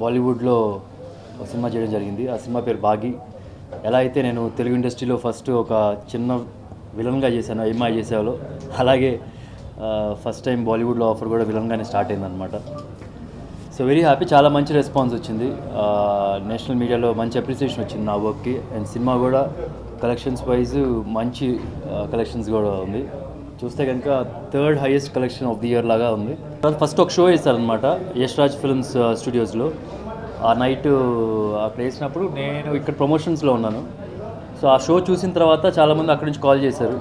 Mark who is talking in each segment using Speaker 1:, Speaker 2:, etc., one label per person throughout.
Speaker 1: బాలీవుడ్లో ఒక సినిమా చేయడం జరిగింది. ఆ సినిమా పేరు 'బాగి'. ఎలా అయితే నేను తెలుగు ఇండస్ట్రీలో ఫస్ట్ ఒక చిన్న విలన్గా చేశాను 'అమ్మాయి చేసేవాళ్ళు', అలాగే ఫస్ట్ టైం బాలీవుడ్లో ఆఫర్ కూడా విలన్గానే స్టార్ట్ అయిందనమాట. సో వెరీ హ్యాపీ, చాలా మంచి రెస్పాన్స్ వచ్చింది. నేషనల్ మీడియాలో మంచి అప్రిసియేషన్ వచ్చింది నా వర్క్కి. అండ్ సినిమా కూడా కలెక్షన్స్ వైజ్ మంచి కలెక్షన్స్ కూడా ఉంది. చూస్తే కనుక third highest collection of the year లాగా ఉంది. ఫస్ట్ ఒక షో వేస్తారనమాట యష్ రాజ్ ఫిల్మ్స్ స్టూడియోస్లో. ఆ నైట్ అక్కడ వేసినప్పుడు నేను ఇక్కడ ప్రమోషన్స్లో ఉన్నాను. సో ఆ షో చూసిన తర్వాత చాలామంది అక్కడి నుంచి కాల్ చేశారు.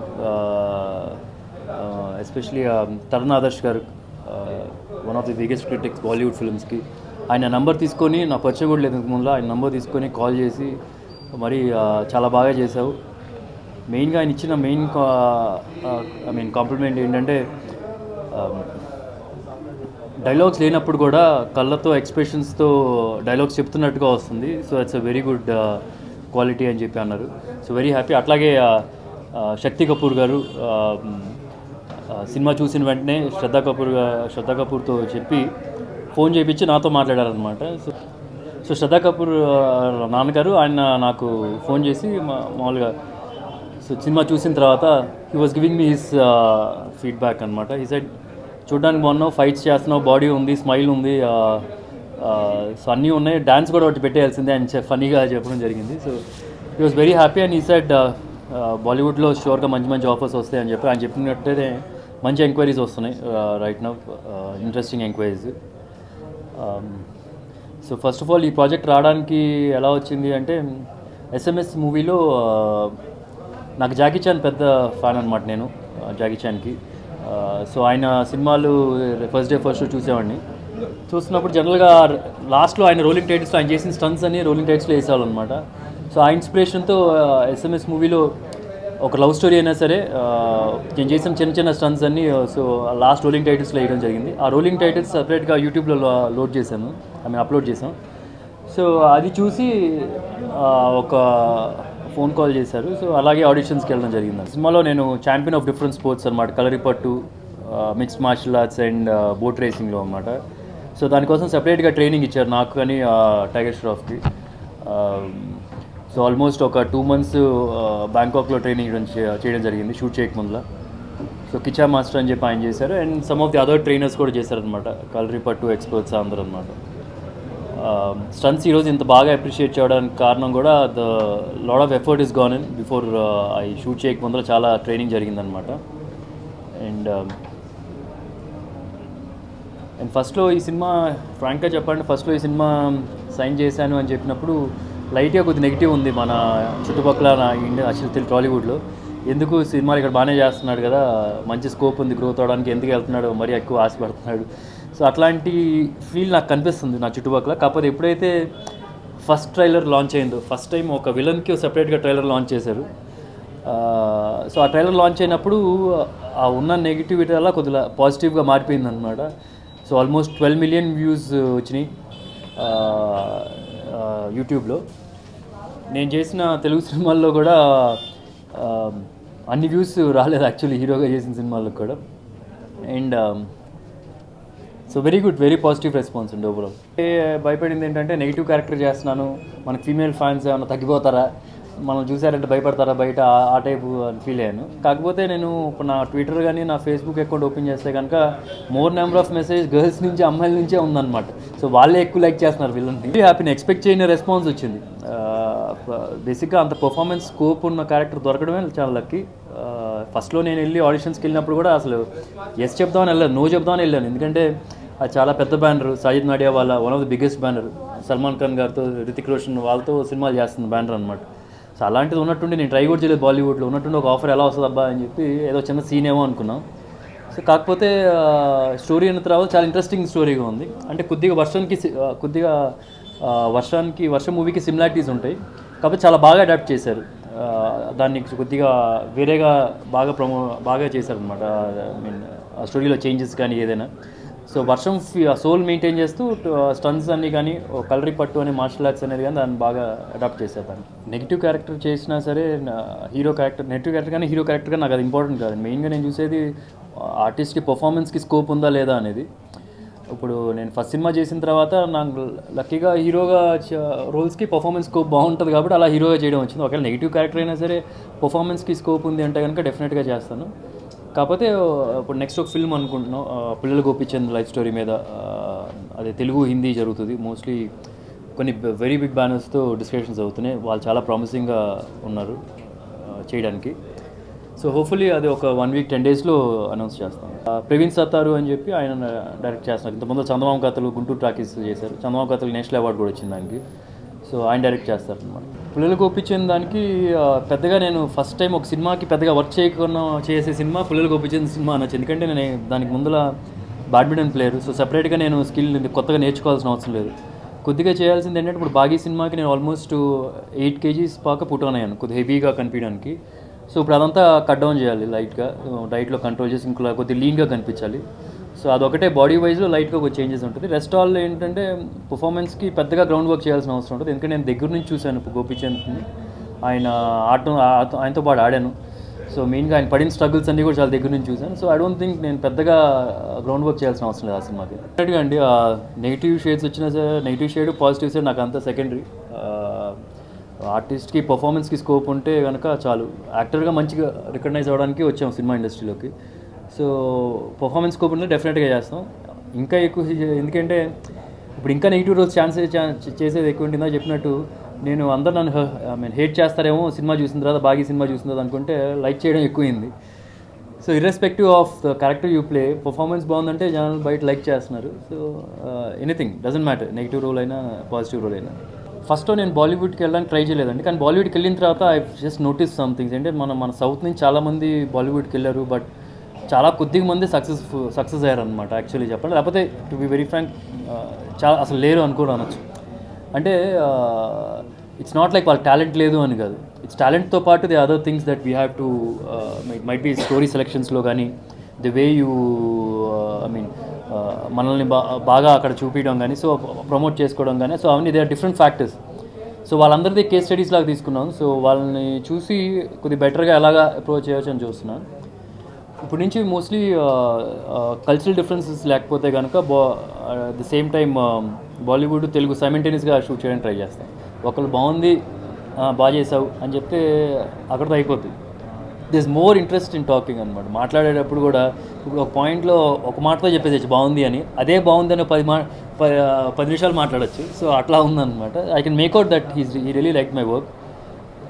Speaker 1: Especially Taran Adarsh garu, one of the biggest critics Bollywood ఫిల్మ్స్కి, ఆయన నంబర్ తీసుకొని, నా పరిచయం కూడా లేదు ముందు, ఆయన నంబర్ తీసుకొని కాల్ చేసి మరి చాలా బాగా చేశావు. మెయిన్గా ఆయన ఇచ్చిన కాంప్లిమెంట్ ఏంటంటే డైలాగ్స్ లేనప్పుడు కూడా కళ్ళతో ఎక్స్ప్రెషన్స్తో డైలాగ్స్ చెప్తున్నట్టుగా వస్తుంది. So it's a very good quality అని చెప్పి అన్నారు. So very happy. అట్లాగే శక్తి కపూర్ గారు సినిమా చూసిన వెంటనే శ్రద్ధా కపూర్తో చెప్పి ఫోన్ చేయించి నాతో మాట్లాడారనమాట. సో శ్రద్ధా కపూర్ నాన్నగారు ఆయన నాకు ఫోన్ చేసి మామూలుగా సో సినిమా చూసిన తర్వాత he was giving me his feedback అనమాట. హీ సైడ్ చూడడానికి బాగున్నావు, ఫైట్స్ చేస్తున్నావు, బాడీ ఉంది, స్మైల్ ఉంది, సో అన్నీ ఉన్నాయి, డ్యాన్స్ కూడా ఒకటి పెట్టేయాల్సిందే అని ఫనీగా చెప్పడం జరిగింది. So he was very happy. And ఈ సైడ్ బాలీవుడ్లో షూర్గా మంచి మంచి ఆఫర్స్ వస్తాయి అని చెప్పి ఆయన చెప్పినట్టే మంచి ఎంక్వైరీస్ వస్తున్నాయి right now, interesting enquiries. So first of all ఈ ప్రాజెక్ట్ రావడానికి ఎలా వచ్చింది అంటే, SMS మూవీలో నాకు జాకీ చాన్ పెద్ద ఫ్యాన్ అనమాట నేను జాకీ చాన్కి. సో ఆయన సినిమాలు ఫస్ట్ డే ఫస్ట్ షో చూసేవాడిని. చూస్తున్నప్పుడు జనరల్గా లాస్ట్లో ఆయన రోలింగ్ టైటిల్స్లో ఆయన చేసిన స్టన్స్ అన్ని రోలింగ్ టైటిల్స్లో వేసేవాళ్ళు అనమాట. సో ఆ ఇన్స్పిరేషన్తో SMS మూవీలో ఒక లవ్ స్టోరీ అయినా సరే నేను చేసిన చిన్న చిన్న స్టన్స్ అన్నీ సో లాస్ట్ రోలింగ్ టైటిల్స్లో వేయడం జరిగింది. ఆ రోలింగ్ టైటిల్స్ సపరేట్గా యూట్యూబ్లో లోడ్ చేశాను, అప్లోడ్ చేశాం. సో అది చూసి ఒక ఫోన్ కాల్ చేశారు. సో అలాగే ఆడిషన్స్కి వెళ్ళడం జరిగింది. సినిమాలో నేను ఛాంపియన్ ఆఫ్ డిఫరెంట్ స్పోర్ట్స్ అనమాట, Kalaripattu, mixed martial arts and boat రేసింగ్లో అనమాట. సో దానికోసం సపరేట్గా ట్రైనింగ్ ఇచ్చారు నాకు కానీ టైగర్ ష్రాఫ్కి. సో ఆల్మోస్ట్ ఒక 2 months బ్యాంకాక్లో ట్రైనింగ్ చేయడం జరిగింది షూట్ చేయకముందులా. సో కిచా మాస్టర్ అని చెప్పి ఆయన చేశారు. And some of the other trainers కూడా చేశారనమాట, కలరిపట్టు ఎక్స్పర్ట్స్ అందరూ అనమాట. స్టన్స్ ఈరోజు ఇంత బాగా అప్రిషియేట్ చేయడానికి కారణం కూడా the lot of effort is gone in before I shoot చేయకముందర చాలా ట్రైనింగ్ జరిగిందనమాట. అండ్ ఫస్ట్లో ఈ సినిమా ఫ్రాంక్గా చెప్పాలంటే ఫస్ట్లో ఈ సినిమా సైన్ చేశాను అని చెప్పినప్పుడు లైట్గా కొద్ది నెగిటివ్ ఉంది మన చుట్టుపక్కల, నా ఇండియా అసలు టాలీవుడ్లో. ఎందుకు సినిమాలు ఇక్కడ బాగానే చేస్తున్నాడు కదా, మంచి స్కోప్ ఉంది గ్రోత్ అవడానికి, ఎందుకు వెళ్తున్నాడు, మరీ ఎక్కువ ఆశపడుతున్నాడు. సో అట్లాంటి ఫీల్ నాకు కనిపిస్తుంది నా చుట్టుపక్కల. కాకపోతే ఎప్పుడైతే ఫస్ట్ ట్రైలర్ లాంచ్ అయిందో, ఫస్ట్ టైం ఒక విలన్కి సపరేట్గా ట్రైలర్ లాంచ్ చేశారు. సో ఆ ట్రైలర్ లాంచ్ అయినప్పుడు ఆ ఉన్న నెగిటివిటీ అలా కొద్దిగా పాజిటివ్గా మారిపోయింది అనమాట. సో ఆల్మోస్ట్ 12 million వ్యూస్ వచ్చినాయి యూట్యూబ్లో. నేను చేసిన తెలుగు సినిమాల్లో కూడా అన్ని వ్యూస్ రాలేదు యాక్చువల్లీ, హీరోగా చేసిన సినిమాల్లో కూడా. And so very good, very positive response అండి ఓవరాల్. భయపడింది ఏంటంటే నెగిటివ్ క్యారెక్టర్ చేస్తున్నాను, మనకు ఫీమేల్ ఫ్యాన్స్ ఏమైనా తగ్గిపోతారా, మనం చూసారంటే భయపడతారా బయట, ఆ టైపు అని ఫీల్ అయ్యాను. కాకపోతే నేను ఇప్పుడు నా ట్విట్టర్ కానీ నా ఫేస్బుక్ అకౌంట్ ఓపెన్ చేస్తే కనుక more number of message girls నుంచి, అమ్మాయిల నుంచే ఉందన్నమాట. సో వాళ్ళే ఎక్కువ లైక్ చేస్తున్నారు విలన్ని. హ్యాపీని ఎక్స్పెక్ట్ చేయని రెస్పాన్స్ వచ్చింది. బేసిక్గా అంత పర్ఫార్మెన్స్ స్కోప్ ఉన్న క్యారెక్టర్ దొరకడమే చాలా లక్కీ. ఫస్ట్లో నేను వెళ్ళి ఆడిషన్స్కి వెళ్ళినప్పుడు కూడా అసలు ఎస్ చెప్దామని వెళ్ళాను, నో చెప్దామని వెళ్ళాను. ఎందుకంటే అది చాలా పెద్ద బ్యానర్, సాజిద్ నాడియా వాళ్ళ one of the biggest banner, Salman Khan గారితో, రితిక్ రోషన్ వాళ్ళతో సినిమాలు చేస్తున్న బ్యానర్ అనమాట. సో అలాంటిది ఉన్నట్టుండి నేను ట్రై కూడా చేయలేదు బాలీవుడ్లో, ఉన్నట్టుండి ఒక ఆఫర్ ఎలా వస్తుంది అబ్బా అని చెప్పి ఏదో చిన్న సీన్ ఏమో అనుకున్నాం. సో కాకపోతే స్టోరీ అన్న తర్వాత చాలా ఇంట్రెస్టింగ్ స్టోరీగా ఉంది. అంటే వర్షం మూవీకి సిమిలారిటీస్ ఉంటాయి, కాకపోతే చాలా బాగా అడాప్ట్ చేశారు దాన్ని, కొద్దిగా వేరేగా బాగా చేశారనమాట. ఆ స్టోరీలో చేంజెస్ కానీ ఏదైనా. సో వర్షం సోల్ మెయింటైన్ చేస్తూ స్టన్స్ అన్నీ కానీ కలరీ పట్టు అనే మార్షల్ ఆర్ట్స్ అనేది కానీ దాన్ని బాగా అడాప్ట్ చేశారు. దాన్ని నెగిటివ్ క్యారెక్టర్ చేసినా సరే నెగిటివ్ క్యారెక్టర్ కానీ హీరో క్యారెక్టర్ కానీ నాకు అది ఇంపార్టెంట్ కాదు. మెయిన్గా నేను చూసేది ఆర్టిస్ట్కి పర్ఫార్మెన్స్కి స్కోప్ ఉందా లేదా అనేది. ఇప్పుడు నేను ఫస్ట్ సినిమా చేసిన తర్వాత నాకు లక్కీగా హీరోగా రోల్స్కి పర్ఫార్మెన్స్ స్కోప్ బాగుంటుంది కాబట్టి అలా హీరోగా చేయడం వచ్చింది. ఒకవేళ నెగిటివ్ క్యారెక్టర్ అయినా సరే పర్ఫార్మెన్స్కి స్కోప్ ఉంది అంటే కనుక డెఫినెట్గా చేస్తాను. కాకపోతే ఇప్పుడు నెక్స్ట్ ఒక ఫిల్మ్ అనుకుంటున్నాం, పిల్లలు గోపిచంద్ లైఫ్ స్టోరీ మీద. అదే తెలుగు హిందీ జరుగుతుంది. మోస్ట్లీ కొన్ని వెరీ బిగ్ బ్యానర్స్తో డిస్కషన్స్ అవుతున్నాయి. వాళ్ళు చాలా ప్రామిసింగ్గా ఉన్నారు చేయడానికి. సో హోప్ఫుల్లీ అది ఒక 1 వీక్ 10 డేస్లో అనౌన్స్ చేస్తాం. ప్రవీణ్ సత్తారు అని చెప్పి ఆయన డైరెక్ట్ చేస్తున్నారు. ఇంతకుముందు చందమామ కథలు, గుంటూరు టాకీస్ చేశారు. చందమామ కథలు నేషనల్ అవార్డు కూడా వచ్చింది దానికి. సో ఆయన డైరెక్ట్ చేస్తారు అనమాట. పిల్లలకు ఒప్పించిన దానికి పెద్దగా నేను ఫస్ట్ టైం ఒక సినిమాకి పెద్దగా వర్క్ చేయకుండా చేసే సినిమా పిల్లలకు ఒప్పించిన సినిమా అనొచ్చు. ఎందుకంటే నేను దానికి ముందర బ్యాడ్మింటన్ ప్లేయర్. సో సెపరేట్గా నేను స్కిల్ కొత్తగా నేర్చుకోవాల్సిన అవసరం లేదు. కొద్దిగా చేయాల్సింది ఏంటంటే ఇప్పుడు బాగీ సినిమాకి నేను ఆల్మోస్ట్ 8 kgs పాక పుట్ అయ్యాను కొద్దిగా హెవీగా కనిపించడానికి. సో ఇప్పుడు అదంతా కట్ డౌన్ చేయాలి లైట్గా, డైట్లో కంట్రోల్ చేసి ఇంకా కొద్దిగా లీన్గా కనిపించాలి. సో అదొకటే బాడీ వైజ్లో లైట్గా ఒక చేంజెస్ ఉంటుంది. రెస్ట్ ఆల్ ఏంటంటే పర్ఫార్మెన్స్కి పెద్దగా గ్రౌండ్ వర్క్ చేయాల్సిన అవసరం ఉంటుంది. ఎందుకంటే నేను దగ్గర నుంచి చూశాను ఇప్పుడు గోపీచంద్ని, ఆయన ఆడటం, ఆయనతో పాటు ఆడాను. సో మెయిన్గా ఆయన పడిన స్ట్రగుల్స్ అన్నీ కూడా చాలా దగ్గర నుంచి చూశాను. సో ఐ డోంట్ థింక్ నేను పెద్దగా గ్రౌండ్ వర్క్ చేయాల్సిన అవసరం లేదు ఆ సినిమాకి. డెఫినెట్గా అండి, నెగిటివ్ షేడ్స్ వచ్చినా సరే, నెగిటివ్ షేడ్ పాజిటివ్ షేడ్ నాకు అంతా సెకండరీ. ఆర్టిస్ట్కి పర్ఫార్మెన్స్కి స్కోప్ ఉంటే కనుక చాలు. యాక్టర్గా మంచిగా రికగ్నైజ్ అవ్వడానికి వచ్చాం సినిమా ఇండస్ట్రీలోకి. సో పర్ఫార్మెన్స్ స్కోప్ ఉంటే డెఫినెట్గా చేస్తాం. ఇంకా ఎక్కువ ఎందుకంటే ఇప్పుడు ఇంకా నెగిటివ్ రోల్స్ చేసేది ఎక్కువ ఉంటుందా చెప్పినట్టు. నేను అందరూ నన్ను హేట్ చేస్తారేమో సినిమా చూసిన తర్వాత, బాగా సినిమా చూసిన తర్వాత అనుకుంటే లైక్ చేయడం ఎక్కువైంది. So irrespective of the character you play, performance బాగుందంటే జనాలు బయట లైక్ చేస్తున్నారు. So anything doesn't matter, negative role అయినా పాజిటివ్ రోల్ అయినా. ఫస్ట్ నేను బాలీవుడ్కి వెళ్ళడానికి ట్రై చేయలేదండి. కానీ బాలీవుడ్కి వెళ్ళిన తర్వాత ఐ జస్ట్ నోటీస్ సంథింగ్స్. అంటే మన సౌత్ నుంచి చాలామంది బాలీవుడ్కి వెళ్ళారు, బట్ చాలా కొద్దిగా మంది సక్సెస్ అయ్యారనమాట యాక్చువల్లీ చెప్పండి. లేకపోతే టు బి వెరీ ఫ్రాంక్ చాలా అసలు లేరు అనుకోరు అనొచ్చు. అంటే ఇట్స్ నాట్ లైక్ వాళ్ళ టాలెంట్ లేదు అని కాదు. ఇట్స్ టాలెంట్తో పాటు the other things that we have to might be story సెలెక్షన్స్లో కానీ, the way you I mean మనల్ని బాగా అక్కడ చూపించడం కానీ, సో ప్రమోట్ చేసుకోవడం కానీ, సో అవన్నీ they are different factors. So వాళ్ళందరిది కేస్ స్టడీస్ లాగా తీసుకున్నాం. సో వాళ్ళని చూసి కొద్దిగా బెటర్గా ఎలాగా అప్రోచ్ చేయవచ్చు అని చూస్తున్నాను. ఇప్పటి నుంచి మోస్ట్లీ కల్చరల్ డిఫరెన్సెస్ లేకపోతే కనుక the same time Bollywood Telugu సైమల్టేనియస్గా షూట్ చేయడానికి ట్రై చేస్తాం. ఒకళ్ళు బాగుంది, బాగా చేసావు అని చెప్తే అక్కడితో అయిపోద్ది. This more interest in talking అనమాట. మాట్లాడేటప్పుడు కూడా ఇప్పుడు ఒక పాయింట్లో ఒక మాటతో చెప్పేసి బాగుంది అని, అదే బాగుంది అని 10 నిమిషాలు మాట్లాడచ్చు. సో అట్లా ఉందన్నమాట. I can make out that he really like my work.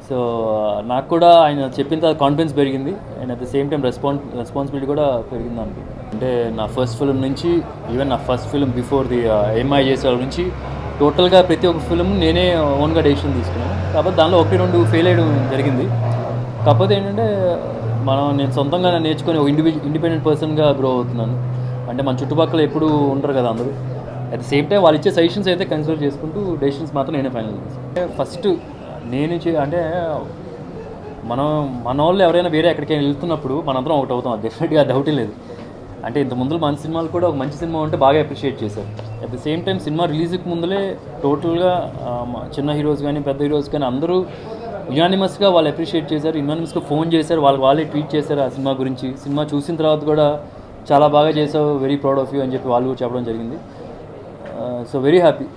Speaker 1: So నాకు కూడా ఆయన చెప్పిన తర్వాత కాన్ఫిడెన్స్ పెరిగింది, and at the same time responsibility కూడా పెరిగింది అనుకో. అంటే నా ఫస్ట్ ఫిల్మ్ నుంచి ఈవెన్ నా first film before the MI చేసే వాళ్ళ నుంచి టోటల్గా ప్రతి ఒక్క ఫిల్మ్ నేనే ఓన్గా డెసిషన్ తీసుకున్నాను. కాకపోతే దానిలో 1-2 ఫెయిల్ అయ్యడం జరిగింది. కాకపోతే ఏంటంటే నేను సొంతంగా నేర్చుకొని ఒక ఇండిపెండెంట్ పర్సన్గా గ్రో అవుతున్నాను. అంటే మన చుట్టుపక్కల ఎప్పుడు ఉంటారు కదా అందరూ. అట్ ద సేమ్ టైం వాళ్ళు ఇచ్చే సజెషన్స్ అయితే కన్సిడర్ చేసుకుంటూ డెసిషన్స్ మాత్రం నేనే ఫైనల్ చేస్తాను. ఫస్ట్ అంటే మన వాళ్ళు ఎవరైనా వేరే ఎక్కడికైనా వెళ్తున్నప్పుడు మనందరం ఒకటి అవుతాం, డెఫినెట్గా డౌటే లేదు. అంటే ఇంత ముందు మన సినిమాలు కూడా ఒక మంచి సినిమా ఉంటే బాగా అప్రిషియేట్ చేశారు. At the same time cinema రిలీజ్కి ముందులే టోటల్గా చిన్న హీరోస్ కానీ పెద్ద హీరోస్ కానీ అందరూ యునానిమస్గా వాళ్ళు అప్రిషియేట్ చేశారు, యునానిమస్గా ఫోన్ చేశారు, వాళ్ళే ట్వీట్ చేశారు ఆ సినిమా గురించి. సినిమా చూసిన తర్వాత కూడా చాలా బాగా చేసావు, వెరీ ప్రౌడ్ ఆఫ్ యూ అని చెప్పి వాళ్ళు చెప్పడం జరిగింది. So very happy.